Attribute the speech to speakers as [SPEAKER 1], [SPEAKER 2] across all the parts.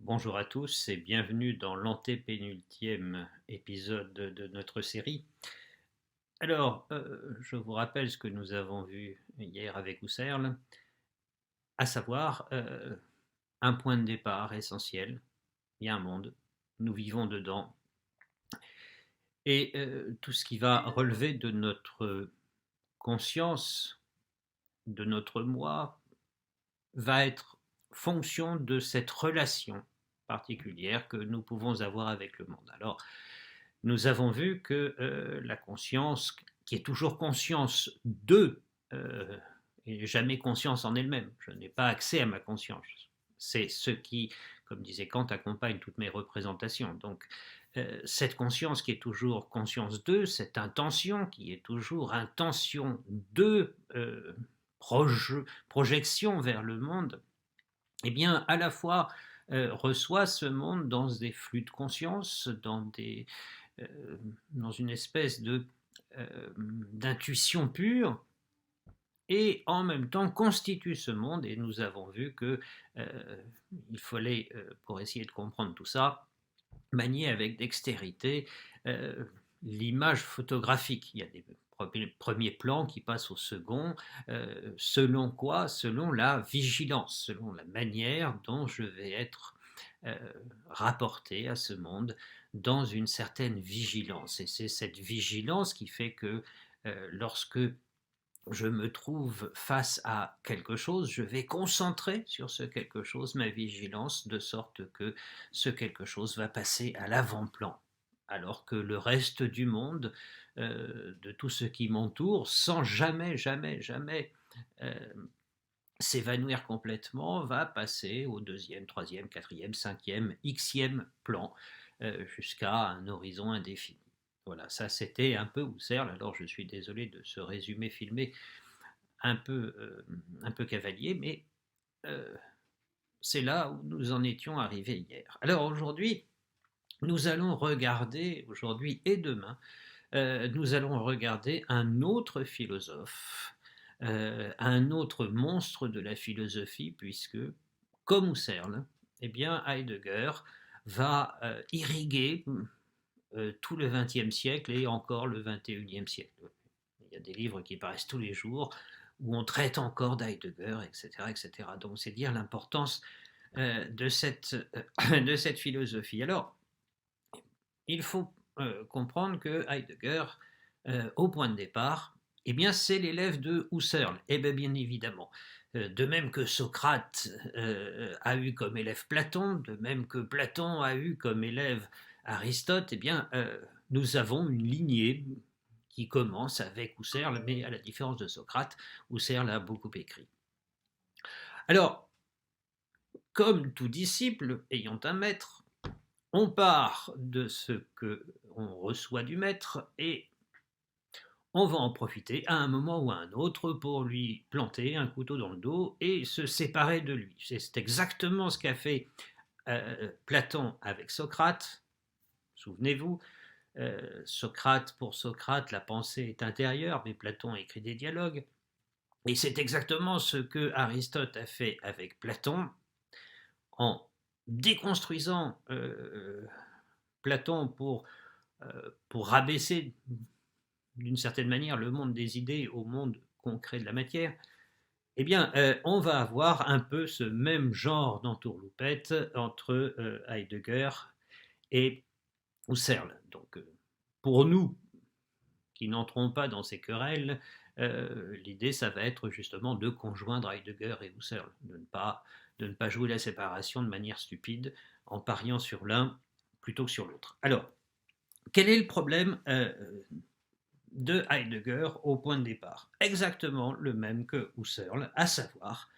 [SPEAKER 1] Bonjour à tous et bienvenue dans l'antépénultième épisode de notre série. Alors, je vous rappelle ce que nous avons vu hier avec Husserl, à savoir un point de départ essentiel. Il y a un monde, nous vivons dedans, et tout ce qui va relever de notre conscience, de notre moi, va être fonction de cette relation particulière que nous pouvons avoir avec le monde. Alors, nous avons vu que la conscience, qui est toujours conscience de, et jamais conscience en elle-même, je n'ai pas accès à ma conscience. C'est ce qui, comme disait Kant, accompagne toutes mes représentations. Donc, cette conscience qui est toujours conscience de, cette intention qui est toujours intention de projection vers le monde, eh bien, à la fois reçoit ce monde dans des flux de conscience, dans une espèce d'intuition pure, et en même temps constitue ce monde, et nous avons vu que il fallait, pour essayer de comprendre tout ça, manier avec dextérité euh, l'image photographique. Il y a des premiers plans qui passent au second, selon quoi? Selon la vigilance, selon la manière dont je vais être euh, rapporté à ce monde dans une certaine vigilance. Et c'est cette vigilance qui fait que lorsque je me trouve face à quelque chose, je vais concentrer sur ce quelque chose ma vigilance, de sorte que ce quelque chose va passer à l'avant-plan, alors que le reste du monde, de tout ce qui m'entoure, sans jamais, jamais, jamais euh, s'évanouir complètement, va passer au deuxième, troisième, quatrième, cinquième, xème plan, jusqu'à un horizon indéfini. Voilà, ça c'était un peu Husserl. Alors je suis désolé de ce résumé filmé un peu, un peu cavalier, mais euh, c'est là où nous en étions arrivés hier. Alors aujourd'hui, nous allons regarder, aujourd'hui et demain, nous allons regarder un autre philosophe, un autre monstre de la philosophie, puisque, comme Husserl, eh bien Heidegger va irriguer tout le XXe siècle et encore le XXIe siècle. Il y a des livres qui paraissent tous les jours où on traite encore d'Heidegger, etc., etc. Donc c'est dire l'importance de cette philosophie. Alors, il faut comprendre que Heidegger, au point de départ, eh bien, c'est l'élève de Husserl. Eh bien, bien évidemment. De même que Socrate a eu comme élève Platon, de même que Platon a eu comme élève Aristote, eh bien, nous avons une lignée qui commence avec Husserl, mais à la différence de Socrate, Husserl a beaucoup écrit. Alors, comme tout disciple ayant un maître, on part de ce que on reçoit du maître et on va en profiter à un moment ou à un autre pour lui planter un couteau dans le dos et se séparer de lui. C'est exactement ce qu'a fait Platon avec Socrate. Souvenez-vous, Socrate, pour Socrate, la pensée est intérieure, mais Platon a écrit des dialogues. Et c'est exactement ce que Aristote a fait avec Platon en déconstruisant Platon pour rabaisser d'une certaine manière le monde des idées au monde concret de la matière. Eh bien, on va avoir un peu ce même genre d'entourloupette entre Heidegger et Husserl. Donc, pour nous qui n'entrons pas dans ces querelles, l'idée, ça va être justement de conjoindre Heidegger et Husserl, de ne pas jouer la séparation de manière stupide en pariant sur l'un plutôt que sur l'autre. Alors, quel est le problème de Heidegger au point de départ? Exactement le même que Husserl, à savoir,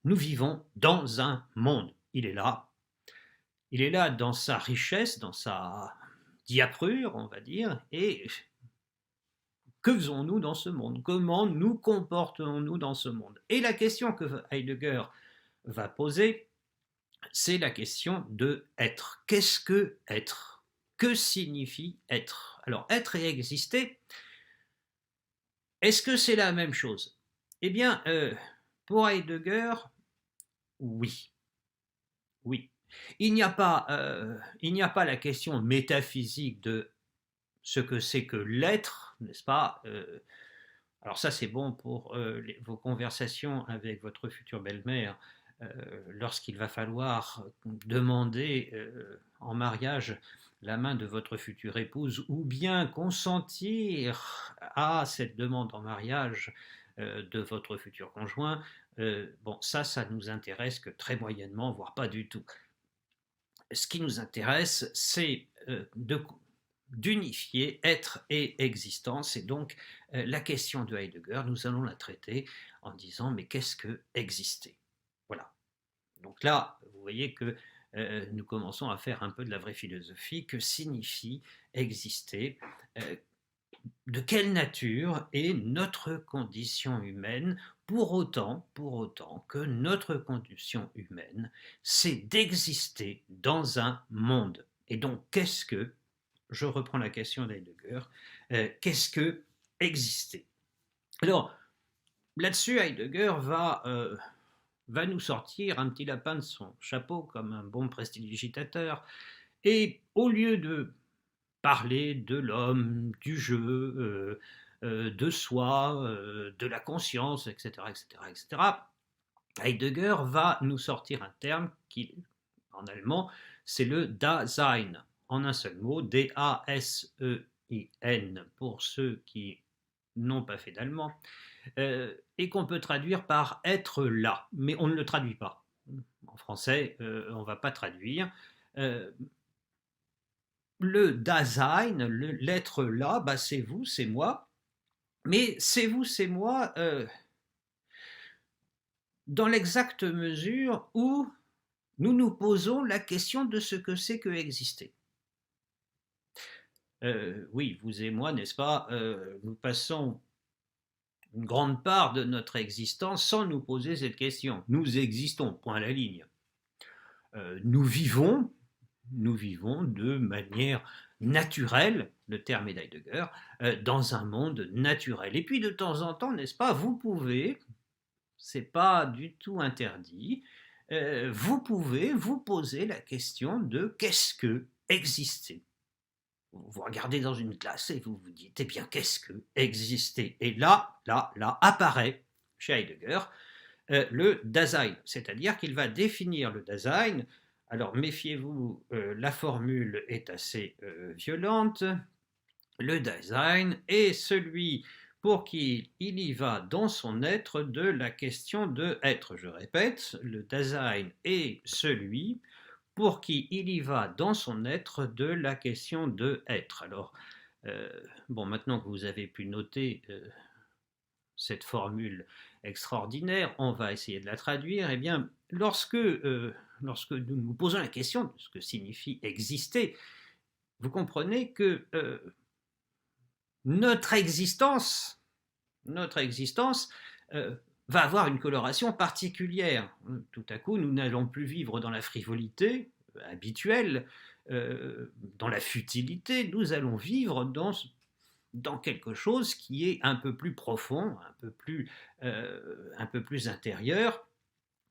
[SPEAKER 1] nous vivons dans un monde. Il est là dans sa richesse, dans sa diaprure, on va dire, et que faisons-nous dans ce monde? Comment nous comportons-nous dans ce monde? Et la question que Heidegger va poser, c'est la question de être. Qu'est-ce que être? Que signifie être? Alors, être et exister, est-ce que c'est la même chose? Eh bien, pour Heidegger, oui. Oui. Il n'y a pas la question métaphysique de ce que c'est que l'être, n'est-ce pas? Alors ça, c'est bon pour vos conversations avec votre future belle-mère lorsqu'il va falloir demander en mariage la main de votre future épouse ou bien consentir à cette demande en mariage de votre futur conjoint. Bon, ça nous intéresse que très moyennement, voire pas du tout. Ce qui nous intéresse, c'est d'unifier être et existence. Et donc, la question de Heidegger, nous allons la traiter en disant, mais qu'est-ce que exister? Voilà. Donc là, vous voyez que nous commençons à faire un peu de la vraie philosophie. Que signifie exister? De quelle nature est notre condition humaine, pour autant que notre condition humaine, c'est d'exister dans un monde. Et donc, qu'est-ce que, je reprends la question d'Heidegger, qu'est-ce que exister? Alors, là-dessus, Heidegger va nous sortir un petit lapin de son chapeau comme un bon prestidigitateur, et au lieu de parler de l'homme, du jeu, de soi, de la conscience, etc., etc., etc., Heidegger va nous sortir un terme qui, en allemand, c'est le Dasein, en un seul mot, D-A-S-E-I-N, pour ceux qui n'ont pas fait d'allemand, et qu'on peut traduire par être là, mais on ne le traduit pas. En français, on ne va pas traduire. Le Dasein, l'être là, bah c'est vous, c'est moi, mais c'est vous, c'est moi dans l'exacte mesure où nous nous posons la question de ce que c'est que exister. Oui, vous et moi, n'est-ce pas, nous passons une grande part de notre existence sans nous poser cette question. Nous existons, point à la ligne. Nous vivons de manière naturelle, le terme est d'Heidegger, dans un monde naturel. Et puis de temps en temps, n'est-ce pas, vous pouvez, c'est pas du tout interdit, vous pouvez vous poser la question de qu'est-ce que exister? Vous regardez dans une classe et vous vous dites, eh bien, qu'est-ce que exister? Et là apparaît chez Heidegger le Dasein, c'est-à-dire qu'il va définir le Dasein. Alors méfiez-vous, la formule est assez violente. Le Dasein est celui pour qui il y va dans son être de la question de être. Je répète, le Dasein est celui pour qui il y va dans son être de la question de être. Alors, bon, maintenant que vous avez pu noter cette formule extraordinaire, on va essayer de la traduire. Eh bien, lorsque nous nous posons la question de ce que signifie exister, vous comprenez que notre existence va avoir une coloration particulière. Tout à coup, nous n'allons plus vivre dans la frivolité habituelle, dans la futilité, nous allons vivre dans quelque chose qui est un peu plus profond, un peu plus intérieur,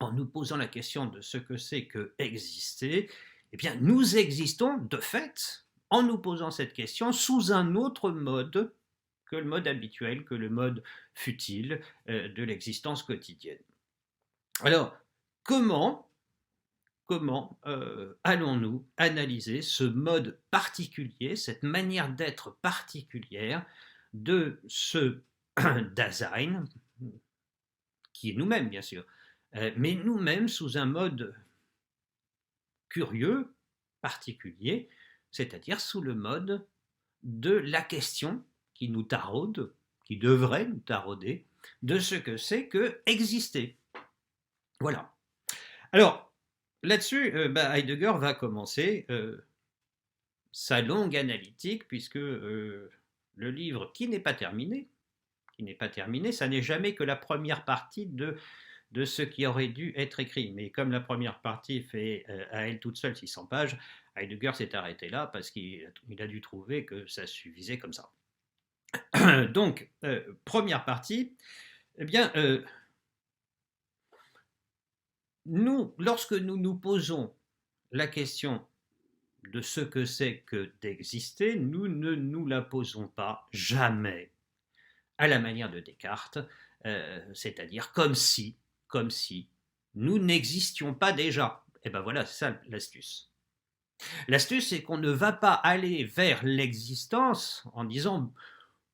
[SPEAKER 1] en nous posant la question de ce que c'est que exister. Eh bien, nous existons de fait, en nous posant cette question, sous un autre mode que le mode habituel, que le mode futile de l'existence quotidienne. Alors, comment allons-nous analyser ce mode particulier, cette manière d'être particulière de ce Dasein, qui est nous-mêmes bien sûr, mais nous-mêmes sous un mode curieux, particulier, c'est-à-dire sous le mode de la question qui nous taraude, qui devrait nous tarauder, de ce que c'est que exister. Voilà. Alors, là-dessus, Heidegger va commencer sa longue analytique, puisque le livre qui n'est pas terminé, ça n'est jamais que la première partie de ce qui aurait dû être écrit. Mais comme la première partie fait à elle toute seule 600 pages, Heidegger s'est arrêté là parce qu'il a dû trouver que ça suffisait comme ça. Donc, première partie, eh bien, lorsque nous nous posons la question de ce que c'est que d'exister, nous ne nous la posons pas jamais à la manière de Descartes, c'est-à-dire comme si nous n'existions pas déjà. Et ben voilà, c'est ça l'astuce. L'astuce, c'est qu'on ne va pas aller vers l'existence en disant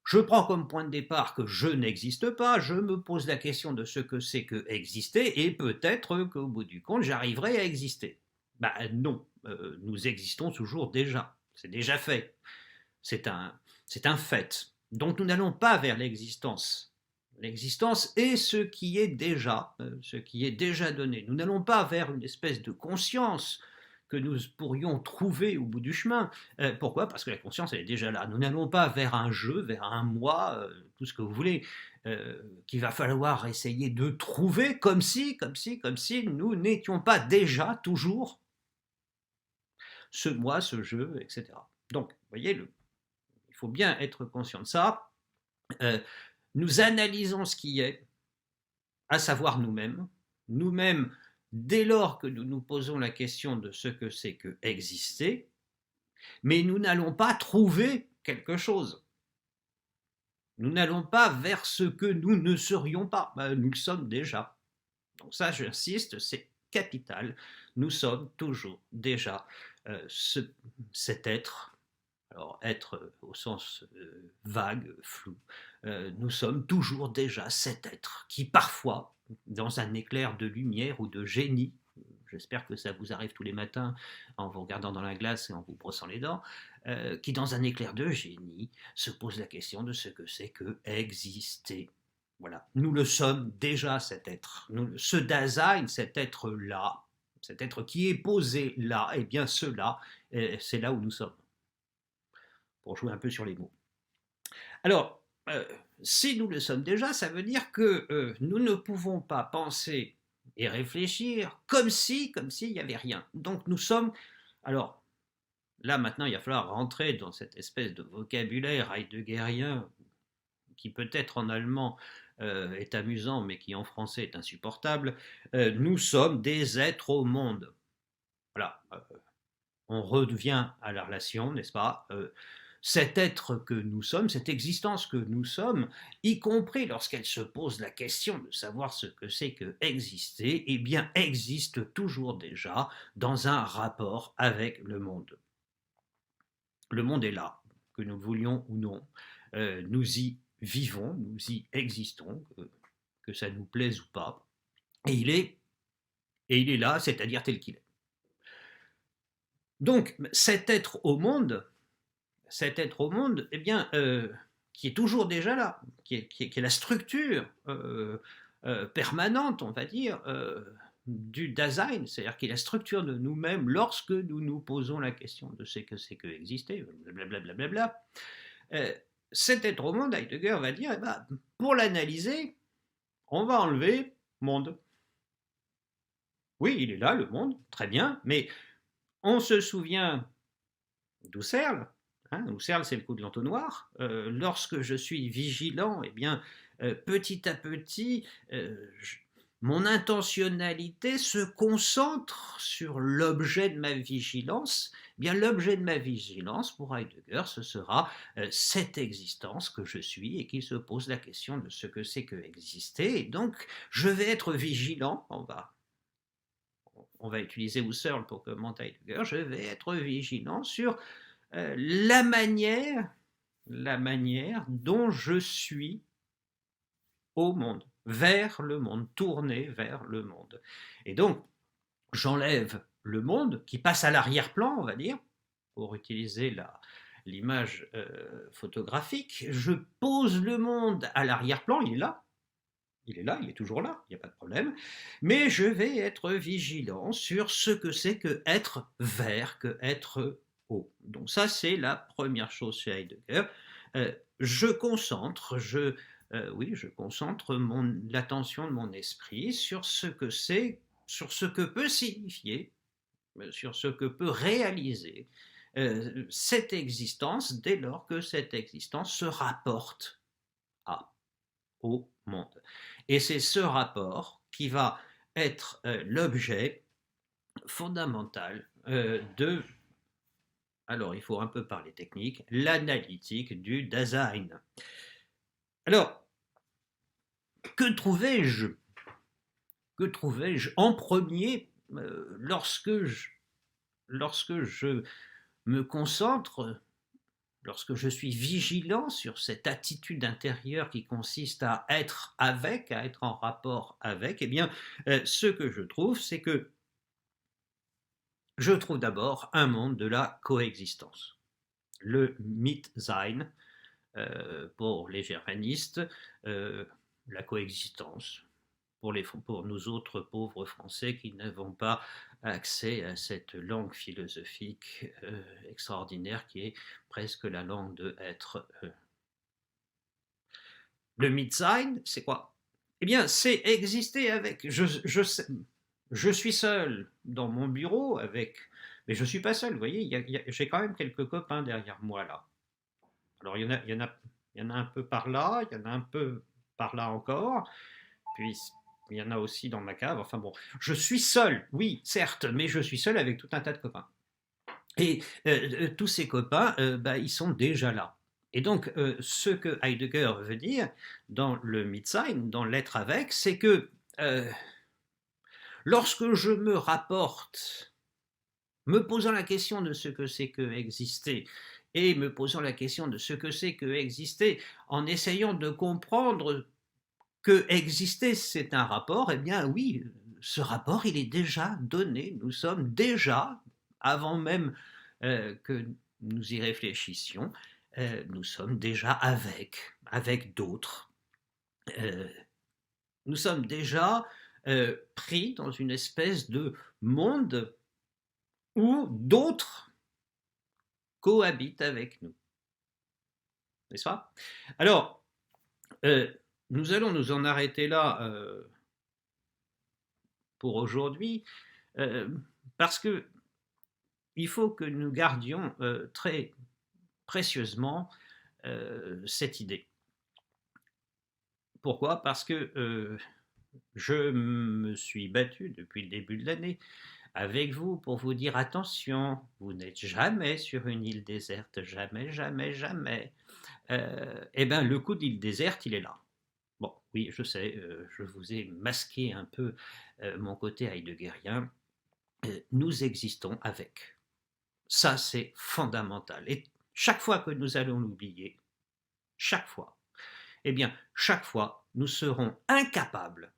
[SPEAKER 1] je prends comme point de départ que je n'existe pas, je me pose la question de ce que c'est que exister, et peut-être qu'au bout du compte, j'arriverai à exister. Ben non, nous existons toujours déjà, c'est déjà fait, c'est un fait. Donc nous n'allons pas vers l'existence. L'existence est ce qui est déjà donné. Nous n'allons pas vers une espèce de conscience que nous pourrions trouver au bout du chemin. Pourquoi? Parce que la conscience, elle est déjà là. Nous n'allons pas vers un jeu, vers un moi, tout ce que vous voulez, qu'il va falloir essayer de trouver comme si nous n'étions pas déjà toujours ce moi, ce jeu, etc. Donc, vous voyez, il faut bien être conscient de ça. Nous analysons ce qui est, à savoir nous-mêmes. Nous-mêmes, dès lors que nous nous posons la question de ce que c'est que exister, mais nous n'allons pas trouver quelque chose. Nous n'allons pas vers ce que nous ne serions pas. Nous le sommes déjà. Donc ça, j'insiste, c'est capital. Nous sommes toujours déjà cet être. Alors, être au sens vague, flou, nous sommes toujours déjà cet être qui parfois, dans un éclair de lumière ou de génie, j'espère que ça vous arrive tous les matins en vous regardant dans la glace et en vous brossant les dents, qui dans un éclair de génie se pose la question de ce que c'est que exister. Voilà, nous le sommes déjà cet être. Ce Dasein, cet être-là, cet être qui est posé là, et bien cela, c'est là où nous sommes, pour jouer un peu sur les mots. Alors, si nous le sommes déjà, ça veut dire que nous ne pouvons pas penser et réfléchir comme si il n'y avait rien. Donc nous sommes... Alors, là maintenant, il va falloir rentrer dans cette espèce de vocabulaire heideggerien qui peut-être en allemand est amusant, mais qui en français est insupportable. Nous sommes des êtres au monde. Voilà. On revient à la relation, n'est-ce pas? Cet être que nous sommes, cette existence que nous sommes, y compris lorsqu'elle se pose la question de savoir ce que c'est que exister, eh bien existe toujours déjà dans un rapport avec le monde. Le monde est là, que nous voulions ou non. Nous y vivons, nous y existons, que ça nous plaise ou pas. Et il est là, c'est-à-dire tel qu'il est. Donc cet être au monde, eh bien, qui est toujours déjà là, qui est la structure permanente, on va dire, du Dasein, c'est-à-dire qui est la structure de nous-mêmes lorsque nous nous posons la question de ce que c'est que exister, blablabla. Cet être au monde, Heidegger va dire, eh ben, pour l'analyser, on va enlever monde. Oui, il est là, le monde, très bien, mais on se souvient d'Husserl. Husserl, c'est le coup de l'entonnoir. Lorsque je suis vigilant, eh bien, petit à petit, mon intentionnalité se concentre sur l'objet de ma vigilance. Eh bien, l'objet de ma vigilance, pour Heidegger, ce sera cette existence que je suis et qui se pose la question de ce que c'est que exister. Et donc, je vais être vigilant. On va utiliser Husserl pour commenter Heidegger. Je vais être vigilant sur la manière dont je suis au monde, vers le monde, tourné vers le monde. Et donc, j'enlève le monde qui passe à l'arrière-plan, on va dire, pour utiliser l'image photographique. Je pose le monde à l'arrière-plan, il est là, il est toujours là, il n'y a pas de problème, mais je vais être vigilant sur ce que c'est que être vert, que être haut. Donc ça, c'est la première chose chez Heidegger. Je concentre l'attention de mon esprit sur ce que c'est, sur ce que peut signifier, sur ce que peut réaliser cette existence dès lors que cette existence se rapporte au monde. Et c'est ce rapport qui va être l'objet fondamentale alors il faut un peu parler technique, l'analytique du design. Alors, que trouvais-je en premier lorsque je me concentre, lorsque je suis vigilant sur cette attitude intérieure qui consiste à être avec, à être en rapport avec, eh bien, ce que je trouve, c'est que je trouve d'abord un monde de la coexistence. Le Mitsein, pour les germanistes, la coexistence, pour nous autres pauvres Français qui n'avons pas accès à cette langue philosophique extraordinaire qui est presque la langue de être. Le Mitsein, c'est quoi? Eh bien, c'est exister avec. Je suis seul dans mon bureau avec. Mais je ne suis pas seul, vous voyez, j'ai quand même quelques copains derrière moi là. Alors, il y en a un peu par là, il y en a un peu par là encore, puis il y en a aussi dans ma cave. Enfin bon, je suis seul, oui, certes, mais je suis seul avec tout un tas de copains. Et tous ces copains, bah, ils sont déjà là. Et donc, ce que Heidegger veut dire dans le Mitsein, dans l'être avec, c'est que lorsque je me rapporte, me posant la question de ce que c'est que exister, et me posant la question de ce que c'est que exister, en essayant de comprendre que exister c'est un rapport, eh bien oui, ce rapport il est déjà donné, nous sommes déjà, avant même que nous y réfléchissions, nous sommes déjà avec d'autres. Nous sommes déjà pris dans une espèce de monde où d'autres cohabitent avec nous. N'est-ce pas? Alors, nous allons nous en arrêter là pour aujourd'hui, parce que il faut que nous gardions très précieusement cette idée. Pourquoi? Parce que je me suis battu depuis le début de l'année avec vous pour vous dire attention, vous n'êtes jamais sur une île déserte, jamais, jamais, jamais. Eh bien, le coup d'île déserte, il est là. Bon, oui, je sais, je vous ai masqué un peu mon côté heideggerien. Nous existons avec. Ça, c'est fondamental. Et chaque fois que nous allons l'oublier, chaque fois, eh bien, chaque fois, nous serons incapables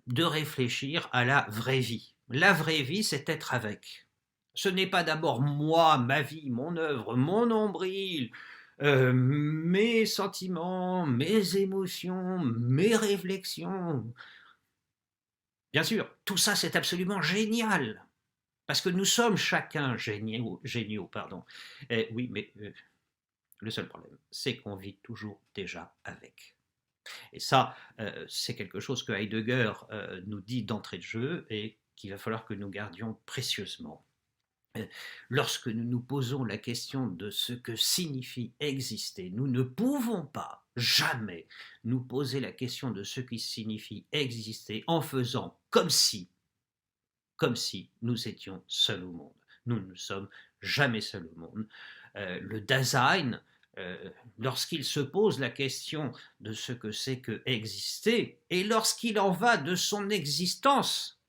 [SPEAKER 1] de réfléchir à la vraie vie. La vraie vie, c'est être avec. Ce n'est pas d'abord moi, ma vie, mon œuvre, mon nombril, mes sentiments, mes émotions, mes réflexions. Bien sûr, tout ça c'est absolument génial, parce que nous sommes chacun géniaux pardon. Oui, mais le seul problème, c'est qu'on vit toujours déjà avec. Et ça, c'est quelque chose que Heidegger nous dit d'entrée de jeu et qu'il va falloir que nous gardions précieusement. Lorsque nous nous posons la question de ce que signifie exister, nous ne pouvons pas jamais nous poser la question de ce qui signifie exister en faisant comme si nous étions seuls au monde. Nous ne sommes jamais seuls au monde. Le Dasein, lorsqu'il se pose la question de ce que c'est que exister, et lorsqu'il en va de son existence,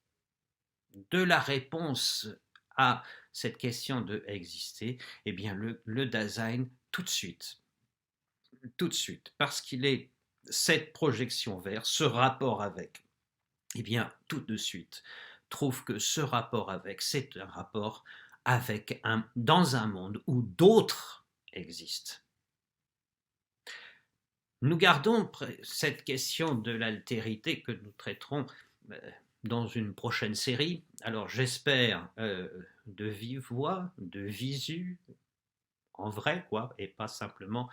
[SPEAKER 1] de la réponse à cette question de exister, eh bien le Dasein, tout de suite, parce qu'il est cette projection vers, ce rapport avec, eh bien tout de suite, trouve que ce rapport avec, c'est un rapport dans un monde où d'autres existent. Nous gardons cette question de l'altérité que nous traiterons dans une prochaine série. Alors j'espère de vive voix, de visu, en vrai, quoi, et pas simplement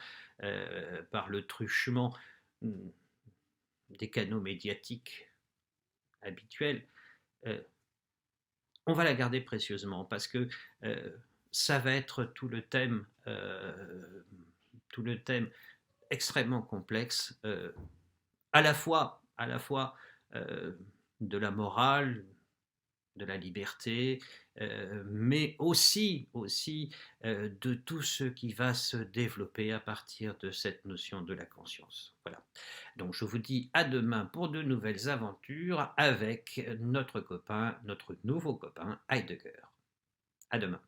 [SPEAKER 1] par le truchement des canaux médiatiques habituels. On va la garder précieusement parce que ça va être tout le thème extrêmement complexe, à la fois de la morale, de la liberté, mais aussi de tout ce qui va se développer à partir de cette notion de la conscience. Voilà. Donc je vous dis à demain pour de nouvelles aventures avec notre copain, notre nouveau copain Heidegger. À demain.